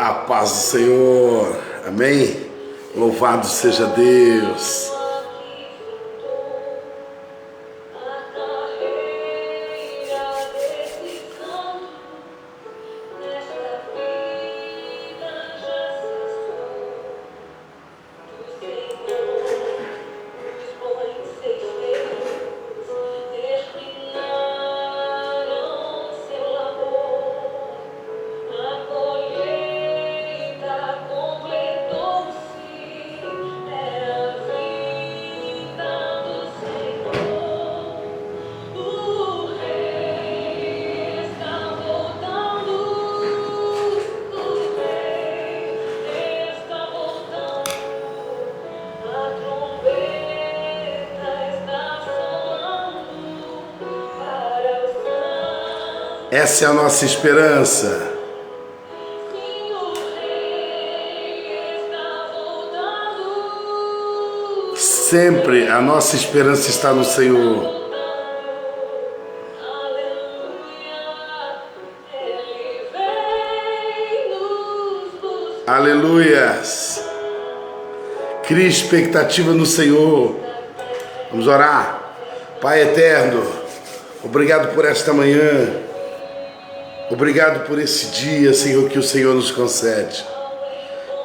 A paz do Senhor, amém? Louvado seja Deus. Essa é a nossa esperança. Sempre a nossa esperança está no Senhor. Aleluias. Crie expectativa no Senhor. Vamos orar. Pai eterno, obrigado por esta manhã. Obrigado por esse dia, Senhor, que o Senhor nos concede.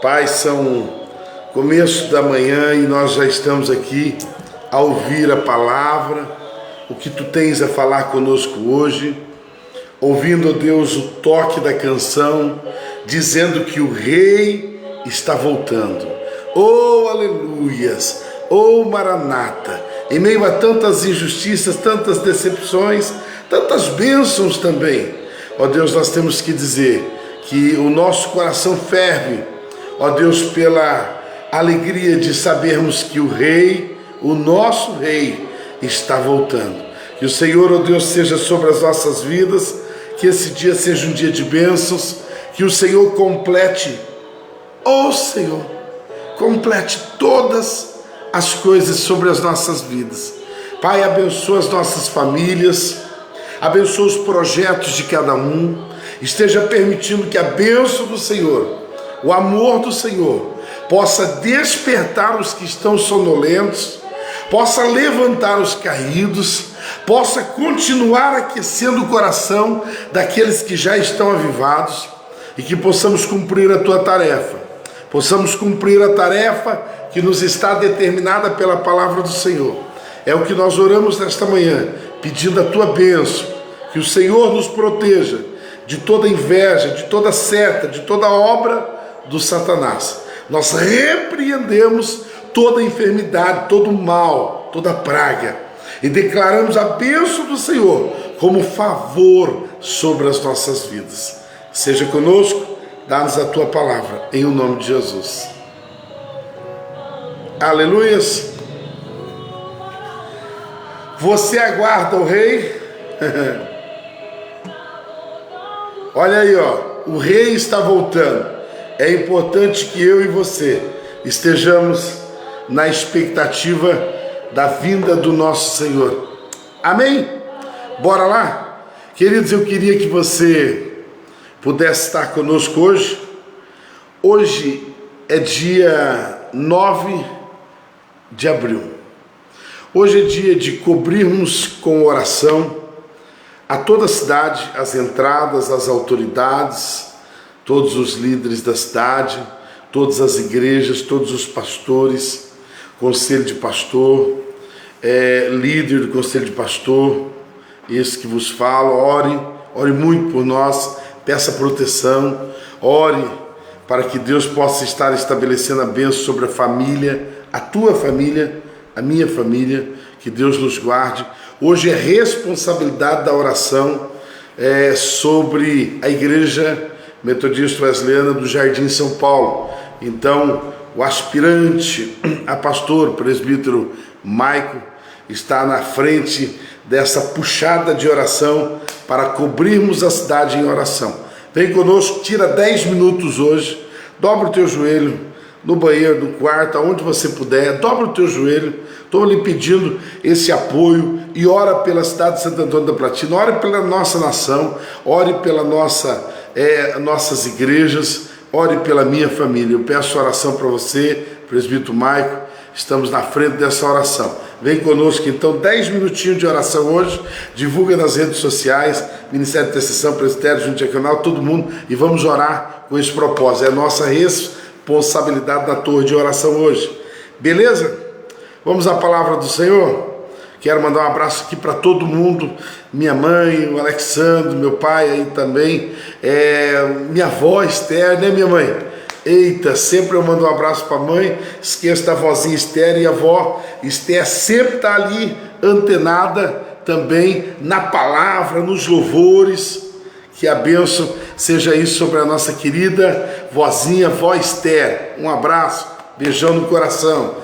Pai, são começo da manhã e nós já estamos aqui a ouvir a palavra, o que Tu tens a falar conosco hoje, ouvindo, ó Deus, o toque da canção, dizendo que o Rei está voltando. Oh, aleluias! Oh, Maranata! Em meio a tantas injustiças, tantas decepções, tantas bênçãos também, ó Deus, nós temos que dizer que o nosso coração ferve, ó Deus, pela alegria de sabermos que o Rei, o nosso Rei, está voltando. Que o Senhor, ó Deus, seja sobre as nossas vidas, que esse dia seja um dia de bênçãos, que o Senhor complete, ó Senhor, complete todas as coisas sobre as nossas vidas. Pai, abençoa as nossas famílias, abençoa os projetos de cada um, esteja permitindo que a bênção do Senhor, o amor do Senhor, possa despertar os que estão sonolentos, possa levantar os caídos, possa continuar aquecendo o coração daqueles que já estão avivados e que possamos cumprir a Tua tarefa, possamos cumprir a tarefa que nos está determinada pela palavra do Senhor. É o que nós oramos nesta manhã, pedindo a Tua bênção, que o Senhor nos proteja de toda inveja, de toda seta, de toda obra do Satanás. Nós repreendemos toda enfermidade, todo mal, toda praga, e declaramos a bênção do Senhor como favor sobre as nossas vidas. Seja conosco, dá-nos a Tua palavra, em o nome de Jesus. Aleluias. Você aguarda o Rei? Olha aí, ó, o Rei está voltando. É importante que eu e você estejamos na expectativa da vinda do nosso Senhor. Amém? Bora lá? Queridos, eu queria que você pudesse estar conosco hoje. Hoje é dia 9 de abril. Hoje é dia de cobrirmos com oração a toda a cidade, as entradas, as autoridades, todos os líderes da cidade, todas as igrejas, todos os pastores, conselho de pastor, líder do conselho de pastor, esse que vos falo. Ore muito por nós, peça proteção, ore para que Deus possa estar estabelecendo a bênção sobre a família, a tua família, a minha família, que Deus nos guarde. Hoje é responsabilidade da oração sobre a Igreja Metodista Wesleyana do Jardim São Paulo. Então, o aspirante a pastor, o presbítero Maico, está na frente dessa puxada de oração para cobrirmos a cidade em oração. Vem conosco, tira 10 minutos hoje, dobra o teu joelho, no banheiro, no quarto, aonde você puder, dobra o teu joelho. Estou lhe pedindo esse apoio e ora pela cidade de Santo Antônio da Platina, ore pela nossa nação, ore pela nossas igrejas, ore pela minha família. Eu peço oração para você, presbítero Maico, estamos na frente dessa oração. Vem conosco então, 10 minutinhos de oração hoje, divulga nas redes sociais, Ministério de Intercessão, Presbitério, Junto Diaconal, todo mundo, e vamos orar com esse propósito. É a nossa responsabilidade da torre de oração hoje. Beleza? Vamos à palavra do Senhor? Quero mandar um abraço aqui para todo mundo, minha mãe, o Alexandre, meu pai aí também, minha avó Esther, né minha mãe? Eita, sempre eu mando um abraço para a mãe, esqueço da vozinha Esther, e a avó Esther sempre está ali antenada também na palavra, nos louvores. Que a bênção seja isso sobre a nossa querida vozinha, vó Esther. Um abraço, beijão no coração.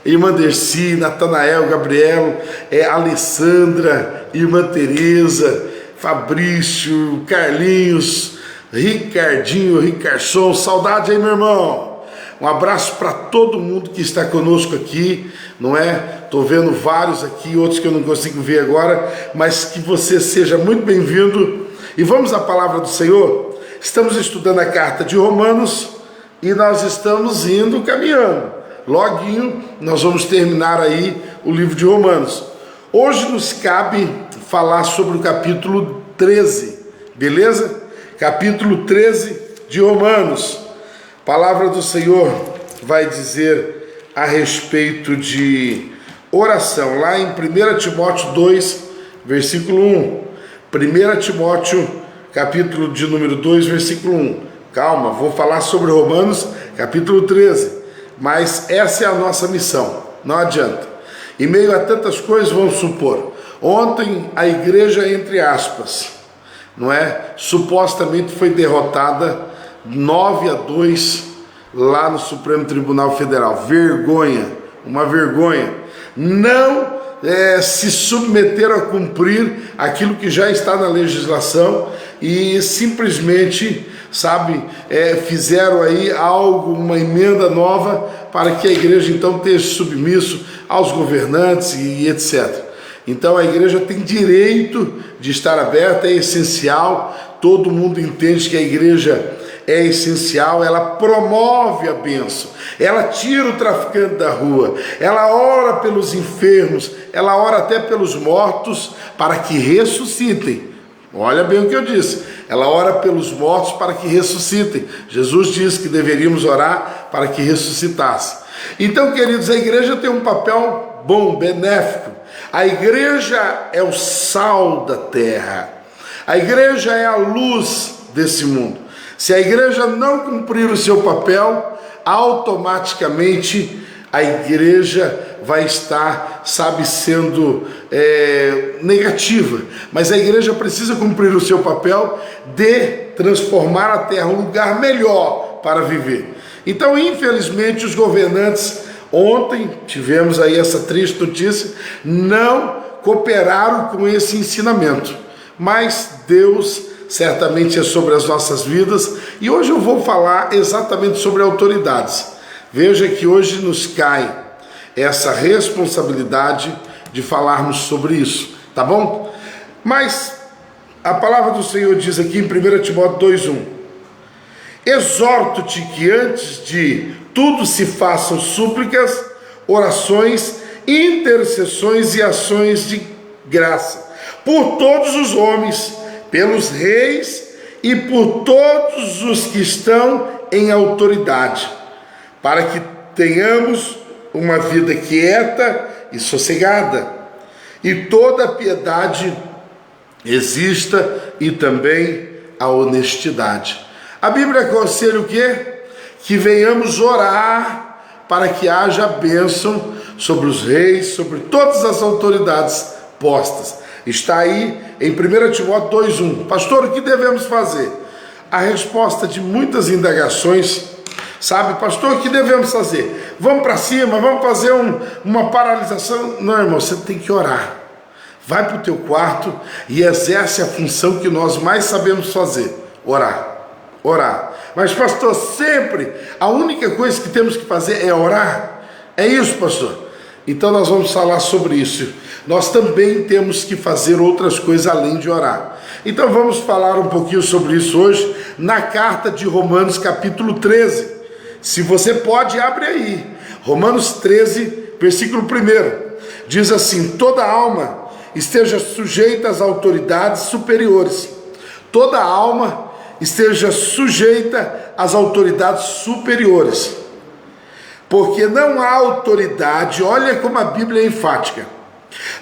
Irmã Dercy, Natanael, Gabriel, Alessandra, irmã Tereza, Fabrício, Carlinhos, Ricardinho, Ricarson, saudade aí, meu irmão. Um abraço para todo mundo que está conosco aqui, não é? Estou vendo vários aqui, outros que eu não consigo ver agora, mas que você seja muito bem-vindo. E vamos à palavra do Senhor. Estamos estudando a carta de Romanos e nós estamos indo caminhando. Loguinho nós vamos terminar aí o livro de Romanos. Hoje nos cabe falar sobre o capítulo 13, beleza? Capítulo 13 de Romanos. A palavra do Senhor vai dizer a respeito de oração, lá em 1 Timóteo 2, versículo 1. 1 Timóteo, capítulo de número 2, versículo 1. Calma, vou falar sobre Romanos, capítulo 13. Mas essa é a nossa missão, não adianta. Em meio a tantas coisas, vamos supor, ontem a igreja, entre aspas, não é? Supostamente foi derrotada 9-2 lá no Supremo Tribunal Federal. Vergonha, uma vergonha. Não se submeteram a cumprir aquilo que já está na legislação e simplesmente, fizeram aí algo, uma emenda nova para que a igreja então esteja submisso aos governantes e etc. Então a igreja tem direito de estar aberta, é essencial, todo mundo entende que a igreja é essencial, ela promove a bênção, ela tira o traficante da rua, ela ora pelos enfermos, ela ora até pelos mortos para que ressuscitem. Olha bem o que eu disse, ela ora pelos mortos para que ressuscitem. Jesus disse que deveríamos orar para que ressuscitasse. Então, queridos, a igreja tem um papel bom, benéfico. A igreja é o sal da terra, a igreja é a luz desse mundo. Se a igreja não cumprir o seu papel, automaticamente a igreja vai estar, sendo negativa. Mas a igreja precisa cumprir o seu papel de transformar a terra um lugar melhor para viver. Então, infelizmente, os governantes, ontem tivemos aí essa triste notícia, não cooperaram com esse ensinamento. Mas Deus certamente é sobre as nossas vidas, e hoje eu vou falar exatamente sobre autoridades. Veja que hoje nos cai essa responsabilidade de falarmos sobre isso, tá bom? Mas a palavra do Senhor diz aqui em 1 Timóteo 2,1: exorto-te que antes de tudo se façam súplicas, orações, intercessões e ações de graça por todos os homens, pelos reis e por todos os que estão em autoridade, para que tenhamos uma vida quieta e sossegada, e toda a piedade exista, e também a honestidade. A Bíblia aconselha o quê? Que venhamos orar para que haja bênção sobre os reis, sobre todas as autoridades postas. Está aí em 1 Timóteo 2,1. Pastor, o que devemos fazer? A resposta de muitas indagações, pastor, o que devemos fazer? Vamos para cima, vamos fazer uma paralisação? Não, irmão, você tem que orar. Vai para o teu quarto e exerce a função que nós mais sabemos fazer: orar. Orar. Mas, pastor, sempre a única coisa que temos que fazer é orar? É isso, pastor? Então nós vamos falar sobre isso. Nós também temos que fazer outras coisas além de orar. Então vamos falar um pouquinho sobre isso hoje na carta de Romanos capítulo 13. Se você pode, abre aí. Romanos 13, versículo 1. Diz assim: toda alma esteja sujeita às autoridades superiores. Toda alma esteja sujeita às autoridades superiores. Porque não há autoridade, olha como a Bíblia é enfática,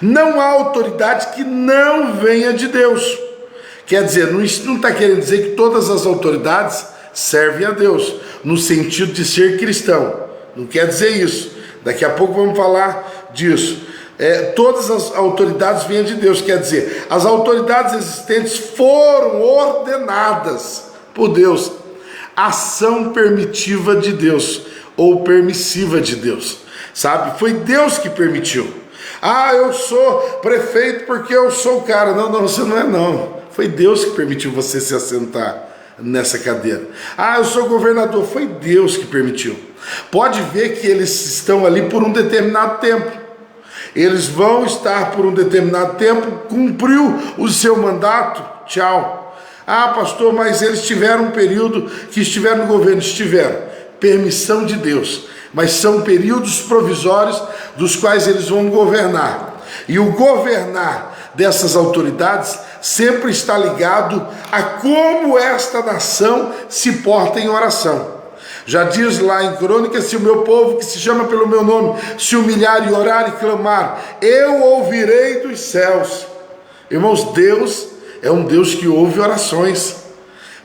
não há autoridade que não venha de Deus. Quer dizer, não está querendo dizer que todas as autoridades servem a Deus, no sentido de ser cristão. Não quer dizer isso. Daqui a pouco vamos falar disso. Todas as autoridades vêm de Deus, quer dizer, as autoridades existentes foram ordenadas por Deus. Ação permitiva de Deus, ou permissiva de Deus, sabe? Foi Deus que permitiu. Ah, eu sou prefeito porque eu sou o cara. Não, você não é não. Foi Deus que permitiu você se assentar nessa cadeira. Ah, eu sou governador. Foi Deus que permitiu. Pode ver que eles estão ali por um determinado tempo. Eles vão estar por um determinado tempo, cumpriu o seu mandato, tchau. Ah, pastor, mas eles tiveram um período que estiveram no governo. Estiveram. Permissão de Deus, mas são períodos provisórios dos quais eles vão governar. E o governar dessas autoridades sempre está ligado a como esta nação se porta em oração. Já diz lá em Crônicas: se o meu povo, que se chama pelo meu nome, se humilhar e orar e clamar, eu ouvirei dos céus. Irmãos, Deus é um Deus que ouve orações.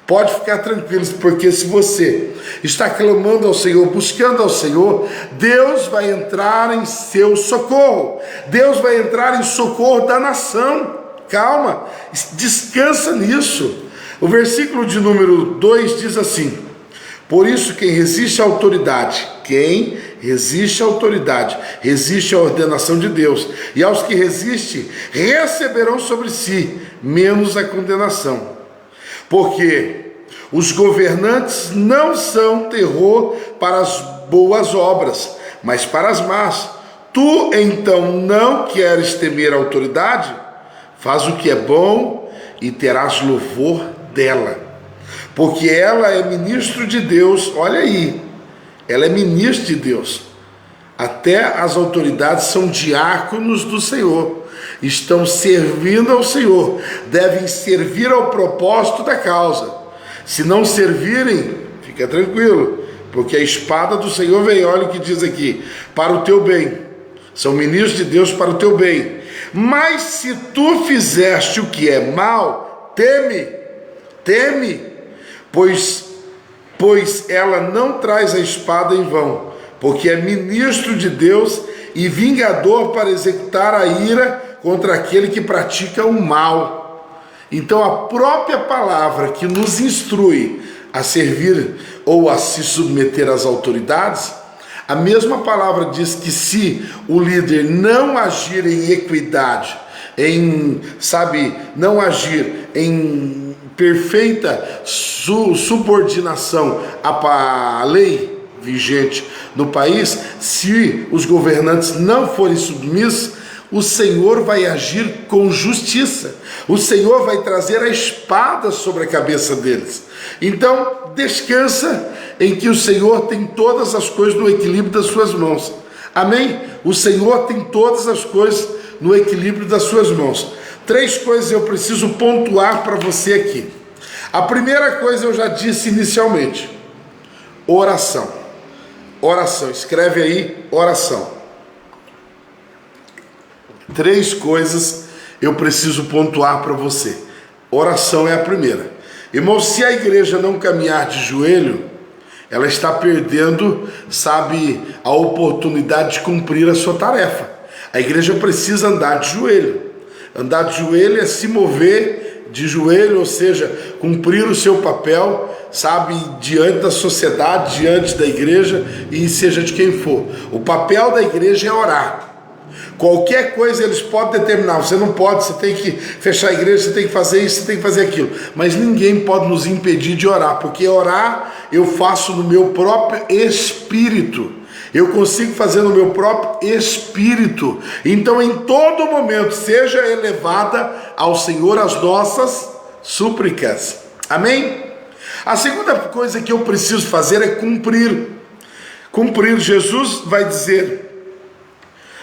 Pode ficar tranquilos, porque se você está clamando ao Senhor, buscando ao Senhor, Deus vai entrar em seu socorro. Deus vai entrar em socorro da nação. Calma, descansa nisso. O versículo de número 2 diz assim: por isso quem resiste à autoridade, resiste à ordenação de Deus, e aos que resistem receberão sobre si menos a condenação. Porque os governantes não são terror para as boas obras, mas para as más. Tu, então, não queres temer a autoridade? Faz o que é bom e terás louvor dela. Porque ela é ministro de Deus, olha aí, ela é ministro de Deus. Até as autoridades são diáconos do Senhor. Estão servindo ao Senhor, devem servir ao propósito da causa. Se não servirem, fica tranquilo, porque a espada do Senhor vem. Olha o que diz aqui: para o teu bem. São ministros de Deus para o teu bem. Mas se tu fizeste o que é mal, teme, pois ela não traz a espada em vão, porque é ministro de Deus e vingador para executar a ira contra aquele que pratica o mal. Então a própria palavra que nos instrui a servir ou a se submeter às autoridades, a mesma palavra diz que se o líder não agir em equidade, não agir em perfeita subordinação à lei vigente no país, se os governantes não forem submissos, o Senhor vai agir com justiça. O Senhor vai trazer a espada sobre a cabeça deles. Então, descansa em que o Senhor tem todas as coisas no equilíbrio das suas mãos. Amém? O Senhor tem todas as coisas no equilíbrio das suas mãos. 3 coisas eu preciso pontuar para você aqui. A primeira coisa eu já disse inicialmente: oração. Oração, escreve aí, oração. 3 coisas eu preciso pontuar para você. Oração é a primeira. Irmão, se a igreja não caminhar de joelho, ela está perdendo, a oportunidade de cumprir a sua tarefa. A igreja precisa andar de joelho. Andar de joelho é se mover de joelho, ou seja, cumprir o seu papel, diante da sociedade, diante da igreja, e seja de quem for. O papel da igreja é orar. Qualquer coisa eles podem determinar: você não pode, você tem que fechar a igreja, você tem que fazer isso, você tem que fazer aquilo. Mas ninguém pode nos impedir de orar, porque orar eu faço no meu próprio espírito. eu consigo fazer no meu próprio espírito. Então, em todo momento, seja elevada ao Senhor as nossas súplicas. Amém? A segunda coisa que eu preciso fazer é cumprir. Cumprir. Jesus vai dizer,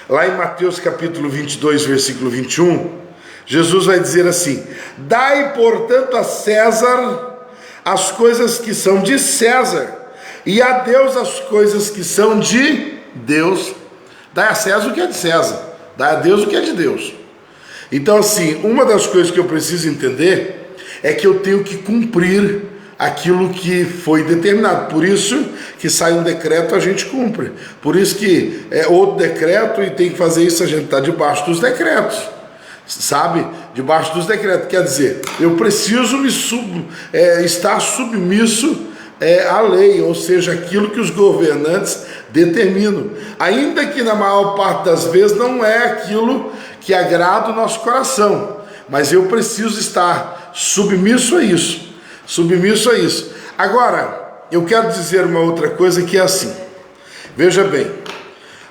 lá em Mateus capítulo 22, versículo 21, Jesus vai dizer assim: dai, portanto, a César as coisas que são de César, e a Deus as coisas que são de Deus. Dai a César o que é de César, dai a Deus o que é de Deus. Então, assim, uma das coisas que eu preciso entender é que eu tenho que cumprir aquilo que foi determinado. Por isso que sai um decreto, a gente cumpre. Por isso que é outro decreto e tem que fazer isso, a gente está debaixo dos decretos. Sabe? Debaixo dos decretos. Quer dizer, eu preciso estar submisso à lei, ou seja, aquilo que os governantes determinam. Ainda que na maior parte das vezes não é aquilo que agrada o nosso coração. Mas eu preciso estar submisso a isso. Submisso a isso. Agora, eu quero dizer uma outra coisa que é assim. Veja bem,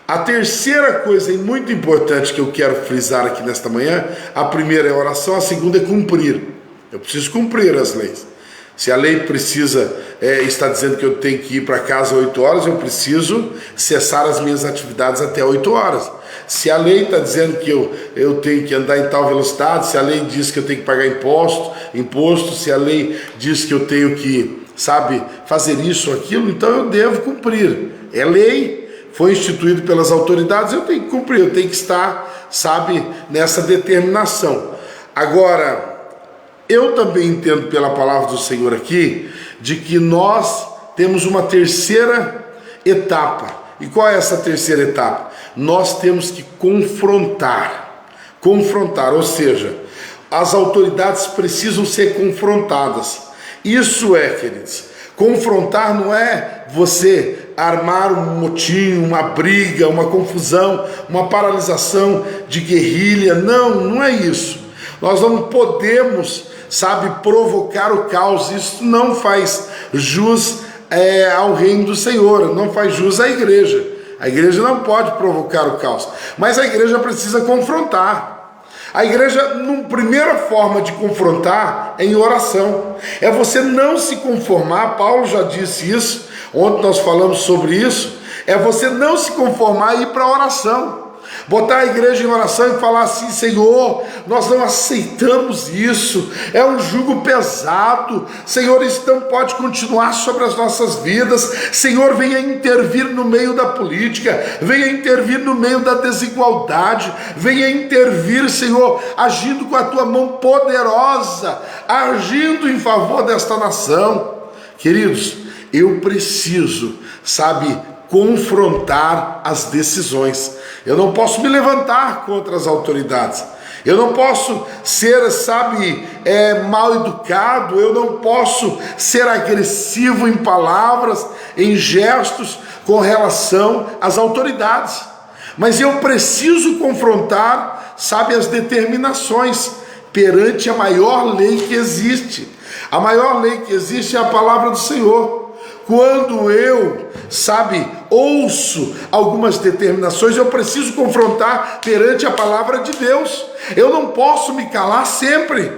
a terceira coisa muito importante que eu quero frisar aqui nesta manhã, a primeira é a oração, a segunda é cumprir. Eu preciso cumprir as leis. Se a lei está dizendo que eu tenho que ir para casa às 8 horas, eu preciso cessar as minhas atividades até 8 horas. Se a lei está dizendo que eu tenho que andar em tal velocidade, se a lei diz que eu tenho que pagar imposto, se a lei diz que eu tenho que, fazer isso ou aquilo, então eu devo cumprir. É lei, foi instituído pelas autoridades, eu tenho que cumprir, eu tenho que estar, nessa determinação. Agora, eu também entendo pela palavra do Senhor aqui, de que nós temos uma terceira etapa. E qual é essa terceira etapa? Nós temos que confrontar, ou seja, as autoridades precisam ser confrontadas. Isso queridos, confrontar não é você armar um motim, uma briga, uma confusão, uma paralisação de guerrilha, não é isso. Nós não podemos, provocar o caos. Isso não faz jus ao reino do Senhor, não faz jus à igreja. A igreja não pode provocar o caos, mas a igreja precisa confrontar. A igreja, a primeira forma de confrontar é em oração. É você não se conformar, Paulo já disse isso, ontem nós falamos sobre isso, é você não se conformar e ir para a oração. Botar a igreja em oração e falar assim: Senhor, nós não aceitamos isso, é um jugo pesado, Senhor, isso não pode continuar sobre as nossas vidas. Senhor, venha intervir no meio da política, venha intervir no meio da desigualdade, venha intervir, Senhor, agindo com a tua mão poderosa, agindo em favor desta nação. Queridos, eu preciso, confrontar as decisões. Eu não posso me levantar contra as autoridades. Eu não posso ser, mal educado. Eu não posso ser agressivo em palavras, em gestos com relação às autoridades. Mas eu preciso confrontar, as determinações perante a maior lei que existe. A maior lei que existe é a palavra do Senhor. Quando eu, ouço algumas determinações, eu preciso confrontar perante a palavra de Deus. Eu não posso me calar sempre.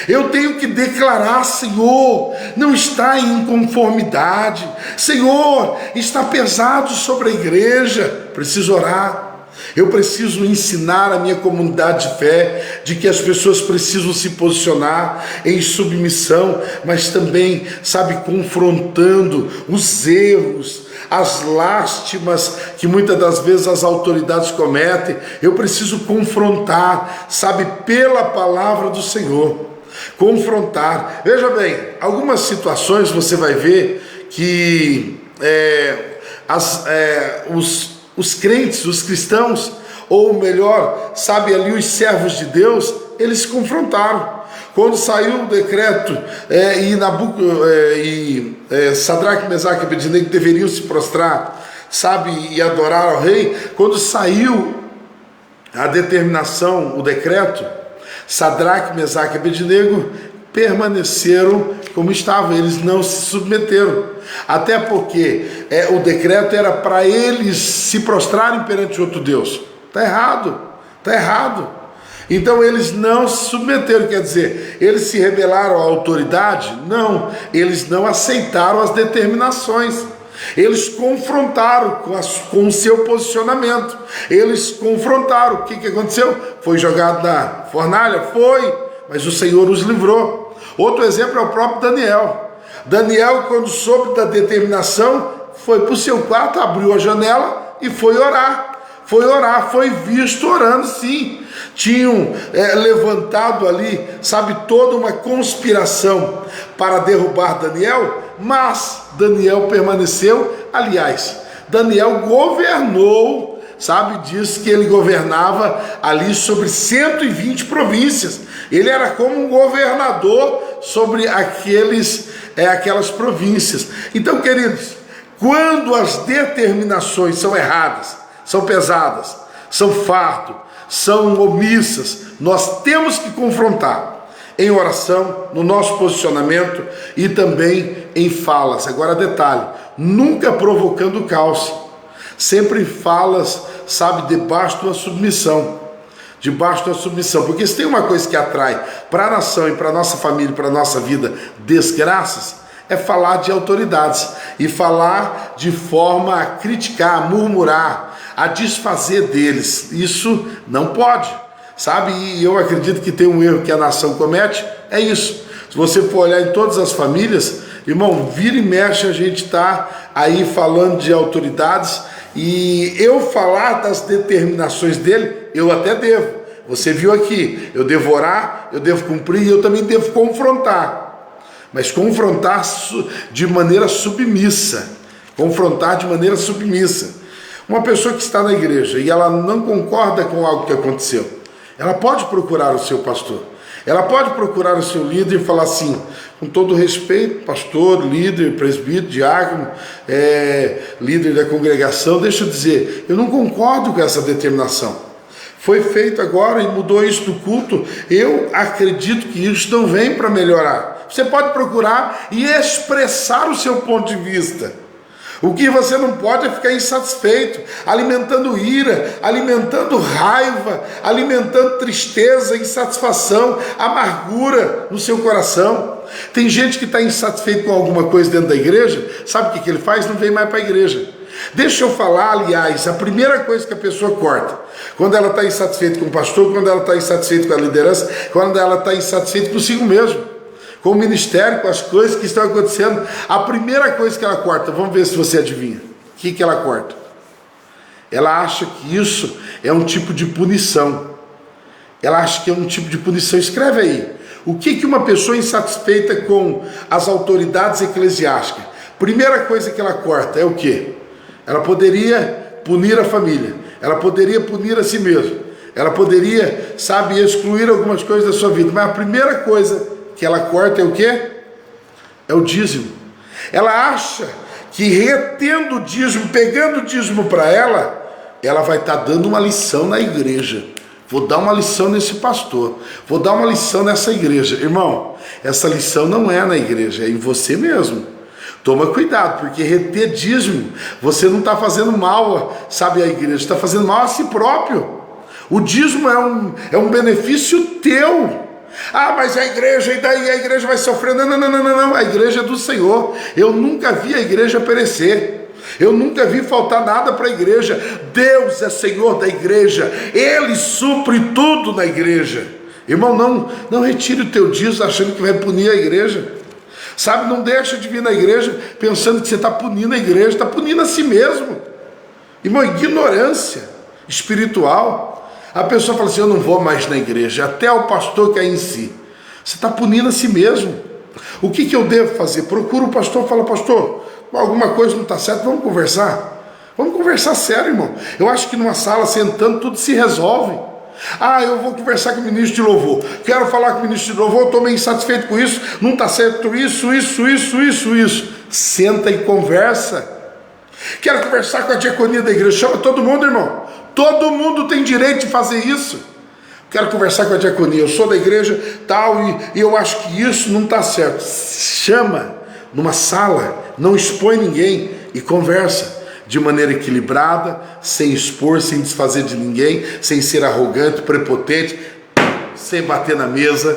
Eu tenho que declarar: Senhor, não está em inconformidade. Senhor, está pesado sobre a igreja. Preciso orar. Eu preciso ensinar a minha comunidade de fé de que as pessoas precisam se posicionar em submissão, mas também, confrontando os erros, as lástimas que muitas das vezes as autoridades cometem. Eu preciso confrontar, pela palavra do Senhor. Confrontar. Veja bem, algumas situações você vai ver que os crentes, os cristãos, ou melhor, ali os servos de Deus, eles se confrontaram. Quando saiu o decreto Sadraque, Mesaque e Abednego deveriam se prostrar, e adorar ao rei, quando saiu a determinação, o decreto, Sadraque, Mesaque e Abednego permaneceram como estavam, eles não se submeteram, até porque o decreto era para eles se prostrarem perante outro Deus. Está errado, está errado. Então eles não se submeteram, quer dizer, eles se rebelaram à autoridade? Não, eles não aceitaram as determinações. Eles confrontaram com o seu posicionamento, eles confrontaram. O que aconteceu? Foi jogado na fornalha? Foi, mas o Senhor os livrou. Outro exemplo é o próprio Daniel. Daniel, quando soube da determinação, foi para o seu quarto, abriu a janela e foi orar. Foi visto orando, sim. Tinham levantado ali, sabe, toda uma conspiração para derrubar Daniel, mas Daniel permaneceu. Aliás, Daniel governou, sabe, diz que ele governava ali sobre 120 províncias. Ele era como um governador sobre aquelas províncias. Então, queridos, quando as determinações são erradas, são pesadas, são fardo, são omissas, nós temos que confrontar em oração, no nosso posicionamento e também em falas. Agora, detalhe, nunca provocando caos, sempre falas, sabe, debaixo de uma submissão, porque se tem uma coisa que atrai para a nação e para a nossa família, para a nossa vida, desgraças, é falar de autoridades e falar de forma a criticar, a murmurar, a desfazer deles. Isso não pode, sabe? E eu acredito que tem um erro que a nação comete, é isso. Se você for olhar em todas as famílias, irmão, vira e mexe, a gente está aí falando de autoridades, e eu falar das determinações dele, eu até devo. Você viu aqui, eu devo orar, eu devo cumprir, e eu também devo confrontar. Mas confrontar de maneira submissa. Confrontar de maneira submissa. Uma pessoa que está na igreja e ela não concorda com algo que aconteceu, ela pode procurar o seu pastor. Ela pode procurar o seu líder e falar assim, com todo respeito, pastor, líder, presbítero, diácono, líder da congregação, deixa eu dizer, eu não concordo com essa determinação. Foi feito agora e mudou isso do culto. Eu acredito que isso não vem para melhorar. Você pode procurar e expressar o seu ponto de vista. O que você não pode é ficar insatisfeito, alimentando ira, alimentando raiva, alimentando tristeza, insatisfação, amargura no seu coração. Tem gente que está insatisfeito com alguma coisa dentro da igreja, sabe o que ele faz? Não vem mais para a igreja. Deixa eu falar, aliás, a primeira coisa que a pessoa corta, quando ela está insatisfeita com o pastor, quando ela está insatisfeita com a liderança, quando ela está insatisfeita consigo mesmo, com o ministério, com as coisas que estão acontecendo, a primeira coisa que ela corta, vamos ver se você adivinha, o que ela corta? Ela acha que isso é um tipo de punição, ela acha que é um tipo de punição. Escreve aí, o que uma pessoa insatisfeita com as autoridades eclesiásticas, primeira coisa que ela corta é o quê? Ela poderia punir a família, ela poderia punir a si mesma, ela poderia, sabe, excluir algumas coisas da sua vida, mas a primeira coisa que ela corta é o quê? É o dízimo. Ela acha que retendo o dízimo, pegando o dízimo para ela vai estar dando uma lição na igreja. Vou dar uma lição nesse pastor, vou dar uma lição nessa igreja. Irmão, essa lição não é na igreja, é em você mesmo. Toma cuidado, porque reter dízimo, você não está fazendo mal, sabe, à igreja, está fazendo mal a si próprio. O dízimo é um benefício teu. Ah, mas a igreja, e daí a igreja vai sofrer? Não, a igreja é do Senhor. Eu nunca vi a igreja perecer, eu nunca vi faltar nada para a igreja. Deus é Senhor da igreja, Ele supre tudo na igreja. Irmão, não retire o teu dízimo achando que vai punir a igreja. Sabe, não deixa de vir na igreja pensando que você está punindo a igreja, está punindo a si mesmo. Irmão, ignorância espiritual. A pessoa fala assim, eu não vou mais na igreja, até o pastor quer em si. Você está punindo a si mesmo. O que eu devo fazer? Procura o pastor, fala, pastor, alguma coisa não está certa, vamos conversar. Vamos conversar sério, irmão. Eu acho que numa sala, sentando, tudo se resolve. Ah, eu vou conversar com o ministro de louvor, quero falar com o ministro de louvor, estou meio insatisfeito com isso, não está certo isso. Senta e conversa. Quero conversar com a diaconia da igreja, chama todo mundo, irmão. Todo mundo tem direito de fazer isso. quero conversar com a diaconia, eu sou da igreja tal e eu acho que isso não está certo. Chama numa sala, não expõe ninguém e conversa de maneira equilibrada, sem expor, sem desfazer de ninguém, sem ser arrogante, prepotente, sem bater na mesa.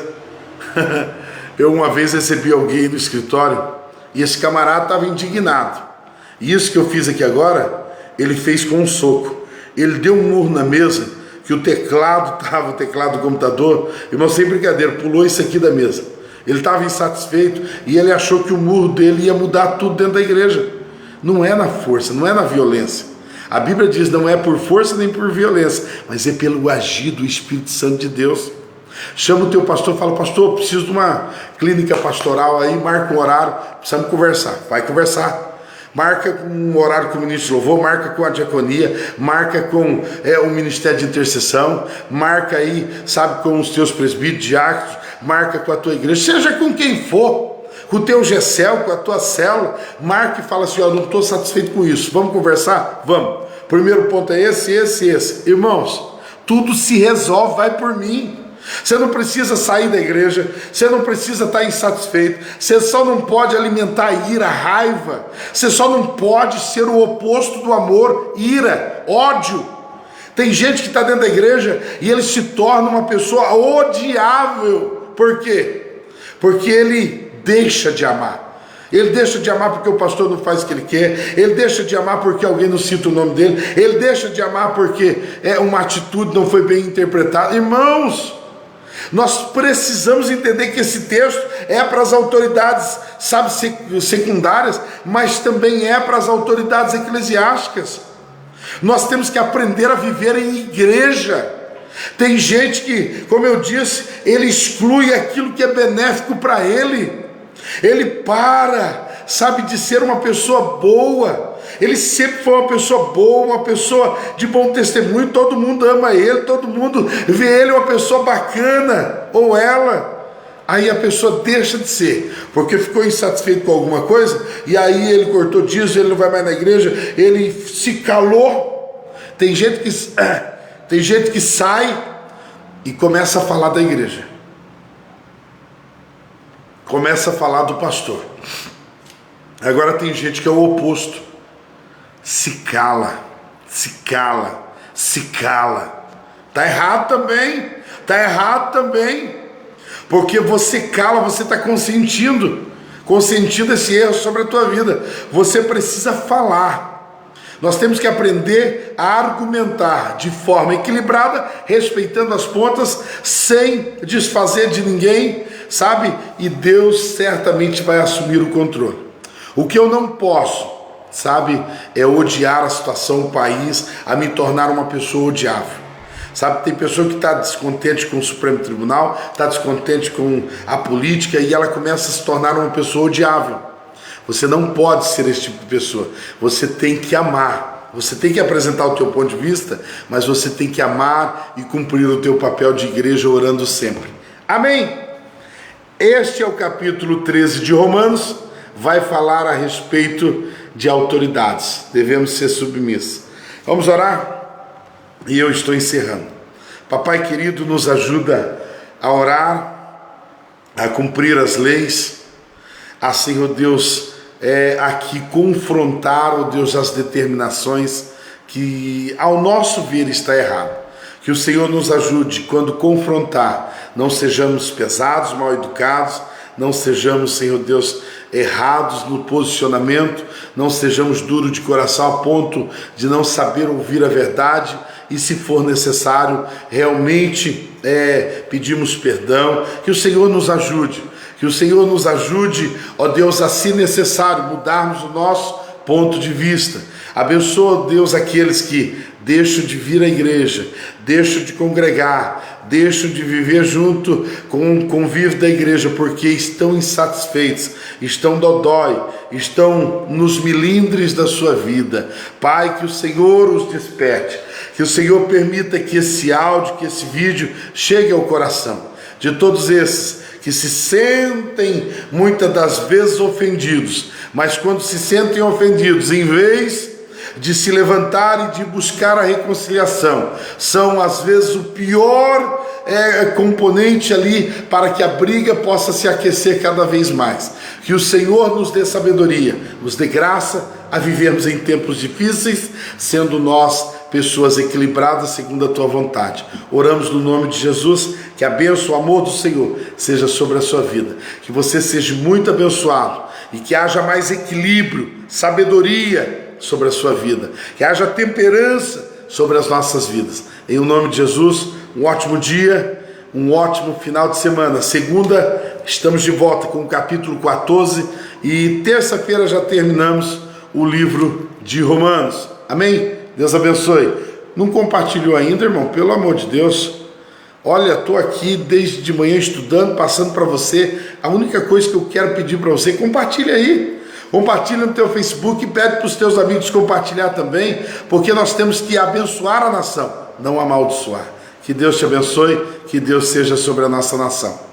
Eu uma vez recebi alguém no escritório e esse camarada estava indignado. E isso que eu fiz aqui agora, ele fez com um soco. Ele deu um murro na mesa, que o teclado do computador, irmão, sem brincadeira, pulou isso aqui da mesa. Ele estava insatisfeito e ele achou que o murro dele ia mudar tudo dentro da igreja. Não é na força, não é na violência. A Bíblia diz, não é por força nem por violência, mas é pelo agir do Espírito Santo de Deus. Chama o teu pastor, fala, pastor, preciso de uma clínica pastoral aí, marca um horário, precisamos conversar. Vai conversar. Marca um horário com o ministro de louvor, marca com a diaconia, marca com o ministério de intercessão, marca aí, sabe, com os teus presbíteros, diáconos, marca com a tua igreja, seja com quem for, com o teu GECEL, com a tua célula, marca e fala assim, ó, não estou satisfeito com isso, vamos conversar? Vamos. Primeiro ponto é esse. Irmãos, tudo se resolve, vai por mim. Você não precisa sair da igreja, você não precisa estar insatisfeito, você só não pode alimentar a ira, a raiva, você só não pode ser o oposto do amor, ira, ódio. Tem gente que está dentro da igreja e ele se torna uma pessoa odiável. Por quê? Porque ele deixa de amar. Ele deixa de amar porque o pastor não faz o que ele quer, ele deixa de amar porque alguém não cita o nome dele, ele deixa de amar porque uma atitude não foi bem interpretada. Irmãos, nós precisamos entender que esse texto é para as autoridades, sabe, secundárias, mas também é para as autoridades eclesiásticas. Nós temos que aprender a viver em igreja. Tem gente que, como eu disse, ele exclui aquilo que é benéfico para ele. Ele para, sabe, de ser uma pessoa boa. Ele sempre foi uma pessoa boa, uma pessoa de bom testemunho, todo mundo ama ele, todo mundo vê ele uma pessoa bacana, ou ela. Aí a pessoa deixa de ser, porque ficou insatisfeito com alguma coisa, e aí ele cortou disso, ele não vai mais na igreja, ele se calou. Tem gente que sai e começa a falar da igreja, começa a falar do pastor. Agora tem gente que é o oposto. Se cala. Tá errado também. Porque você cala, você está consentindo esse erro sobre a tua vida. Você precisa falar. Nós temos que aprender a argumentar de forma equilibrada, respeitando as pontas, sem desfazer de ninguém, sabe? E Deus certamente vai assumir o controle. O que eu não posso, sabe, é odiar a situação, o país, a me tornar uma pessoa odiável. Sabe, tem pessoa que está descontente com o Supremo Tribunal, está descontente com a política e ela começa a se tornar uma pessoa odiável. Você não pode ser esse tipo de pessoa. Você tem que amar. Você tem que apresentar o teu ponto de vista, mas você tem que amar e cumprir o teu papel de igreja orando sempre. Amém? Este é o capítulo 13 de Romanos. Vai falar a respeito de autoridades. Devemos ser submissos. Vamos orar? E eu estou encerrando. Papai querido, nos ajuda a orar, a cumprir as leis, a, Senhor Deus, aqui confrontar, ó Deus, as determinações que ao nosso ver está errado. Que o Senhor nos ajude quando confrontar, não sejamos pesados, mal educados, não sejamos, Senhor Deus, errados no posicionamento, não sejamos duros de coração a ponto de não saber ouvir a verdade e, se for necessário, realmente pedimos perdão. Que o Senhor nos ajude, ó Deus, a se necessário mudarmos o nosso ponto de vista. Abençoa, Deus, aqueles que deixam de vir à igreja, deixam de congregar, deixam de viver junto com o convívio da igreja, porque estão insatisfeitos, estão dodói, estão nos milindres da sua vida. Pai, que o Senhor os desperte, que o Senhor permita que esse áudio, que esse vídeo chegue ao coração de todos esses que se sentem muitas das vezes ofendidos, mas quando se sentem ofendidos, em vez de se levantar e de buscar a reconciliação, são às vezes o pior componente ali para que a briga possa se aquecer cada vez mais. Que o Senhor nos dê sabedoria, nos dê graça a vivermos em tempos difíceis, sendo nós pessoas equilibradas segundo a tua vontade. Oramos no nome de Jesus, que a bênção, o amor do Senhor seja sobre a sua vida, que você seja muito abençoado e que haja mais equilíbrio, sabedoria sobre a sua vida, que haja temperança sobre as nossas vidas. Em nome de Jesus, um ótimo dia, um ótimo final de semana. Segunda, estamos de volta com o capítulo 14 e terça-feira já terminamos o livro de Romanos. Amém? Deus abençoe. Não compartilhou ainda, irmão? Pelo amor de Deus. Olha, estou aqui desde de manhã estudando, passando para você. A única coisa que eu quero pedir para você, compartilha aí. Compartilha no teu Facebook e pede para os teus amigos compartilhar também, porque nós temos que abençoar a nação, não amaldiçoar. Que Deus te abençoe, que Deus seja sobre a nossa nação.